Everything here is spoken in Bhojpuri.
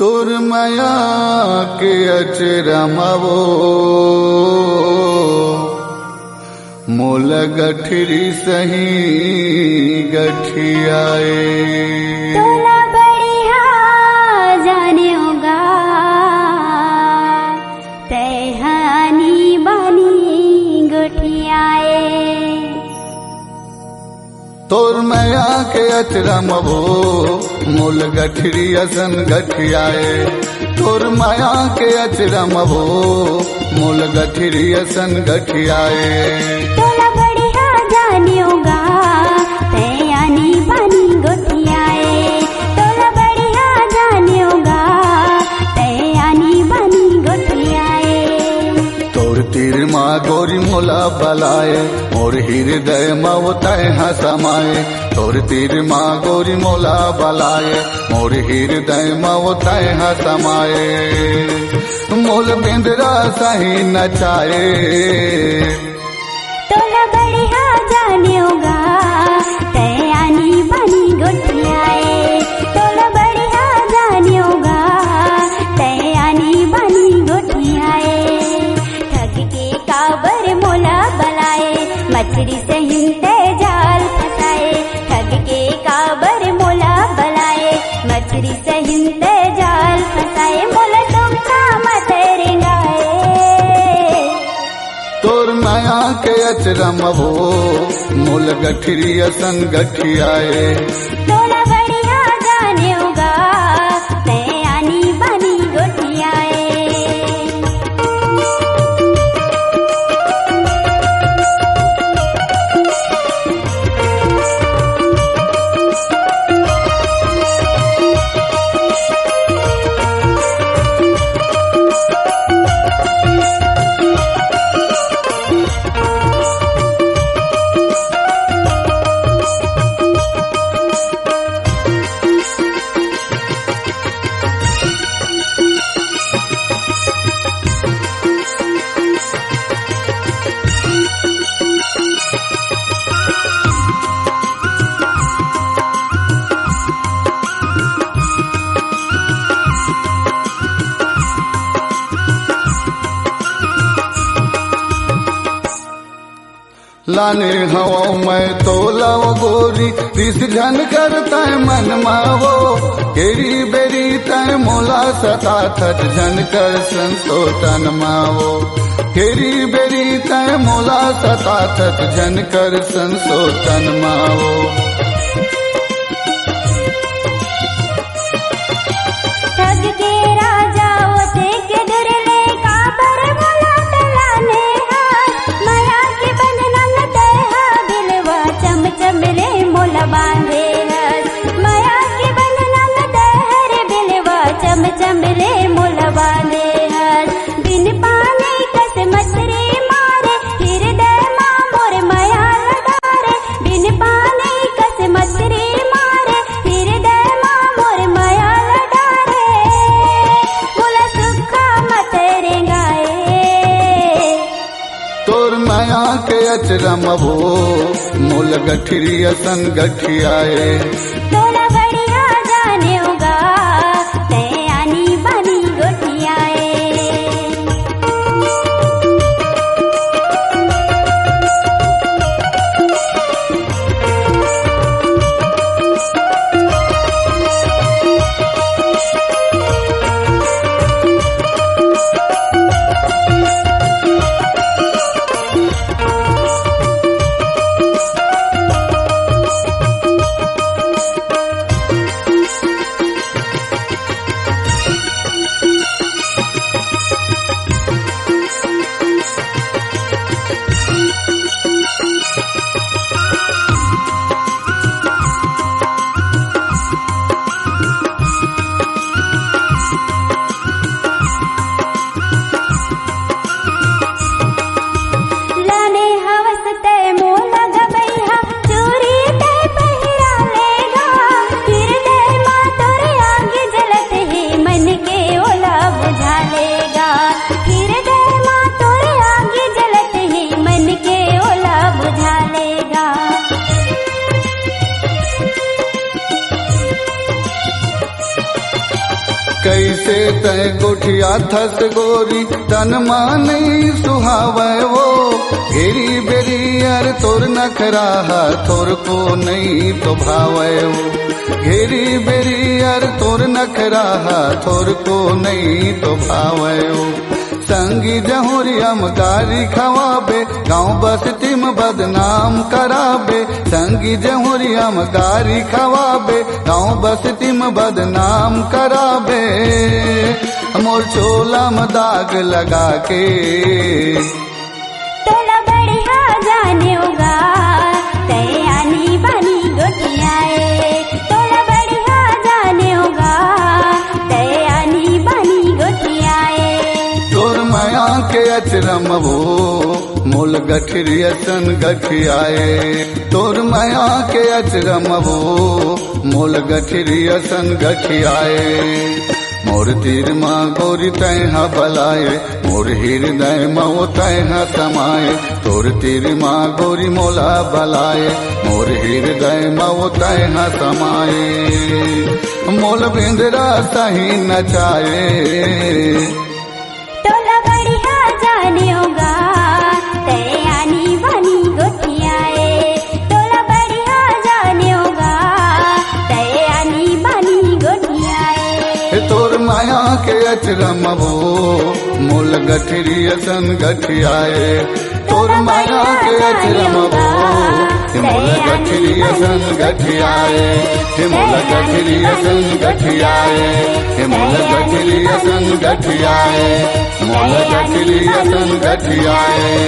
तोर माया के अचरमवो मोल गठरी सही गठियाए। तोला बढ़िया जाने होगा तैहानी बनी गोठियाए। तोर माया के अचरमवो मोल गठरी असन गठियाए। तोर माया के अचरमवो मोल गठरी असन गठियाए। तोला बढ़िया जाने होगा तैयानी बनी गोठियाए। तोला बढ़िया जाने होगा तैयानी बनी गोठियाए। तोर तीर माँ गोरी मोला बलाए मोर हृदय मव तह समाए। तोर तीर माँ गोरी मोला बलाए मोर हृदय मव तह समाए। मोल बिंदरा सही नचाए। तोला बढ़िया जाने होगा तैयानी बनी गोठियाए। तोला बढ़िया जाने होगा तैयानी बनी गोठियाए। ठग के काबर मोला बलाए मछली सहिंते जाल फसाए। ठग के काबर मोला बलाए मछली सहिंते जाल फसाए। मोला तुमका मत रेंगाए। तोर माया के अचरमवो मोल गठरी असन गठियाए। तोला बढ़िया जाने होगा तैयानी बनी गोठियाए। लाने हवा मैं तो लाओ गोरी दिस झन करता है मन मावो। केरी बेरी तय मोला सता थत झन कर संतोषन मावो। केरी बेरी तय मोला सता थत झन कर संतोषन मावो। ठग के राजा ओते के दुरले काबर मोला तलाने हाथ। माया के बंधन तहा बिलवा चम चम रे मोला बांधे हाथ। माया के बंधन तहर बिलवा चम चम रे मोला बांधे हाथ। बिन पाने कस मछरे मारे हृदय माँ मोर माया लडारे। बिन पाने कस मछरे मारे हृदय माँ मोर माया लडारे। मोला सुखा मत रेंगाए। तोर माया के अचरमवो मोल गठरी असन गठियाए। तोला बढ़िया जाने होगा तैयानी बनी गोठियाए। जैसे तय गोठिया थस गोरी तन मान सुहावे वो घेरी बेरी यार तोर नखरा थोर को नहीं तो भावे वो घेरी बेरी यार तोर नखरा थोर को नहीं तो भावे वो संगी जहुरियम गारी खवाबे गाँव बस्ती में बदनाम कराबे संगी जहुरियम गारी खवाबे गाँव बस्ती में बदनाम कराबे मोर चोला में दाग लगा के तोला बढ़िया जाने होगा तैयानी बनी गोटियाए तोला बढ़िया जाने होगा तैयानी बनी गोटियाए तोर माया के अचरम वो मोल गठरियसन गठियाए तोर माया के अचरम वो मोल गठरियसन गठियाए मोर तीर माँ गोरी तैहा बलाए मोर हृदय मो तैहा समाए तोर तीर माँ गोरी मोला बलाए मोर हृदय मो तैहा समाए मोल बिंदरा सही नचाए तोला बढ़िया जाने होगा तैयानी बनी गोटियाए तोला बढ़िया जाने होगा तैयानी बनी गोटियाए तोर माया के अचरम वो मोल गठरियसन गठियाए तोर माया के अचरम वो मोल गठरियसन गठियाए मोल गठरियसन गठियाए मोल गठरियसन गठियाए मोल गठरियसन गठियाए।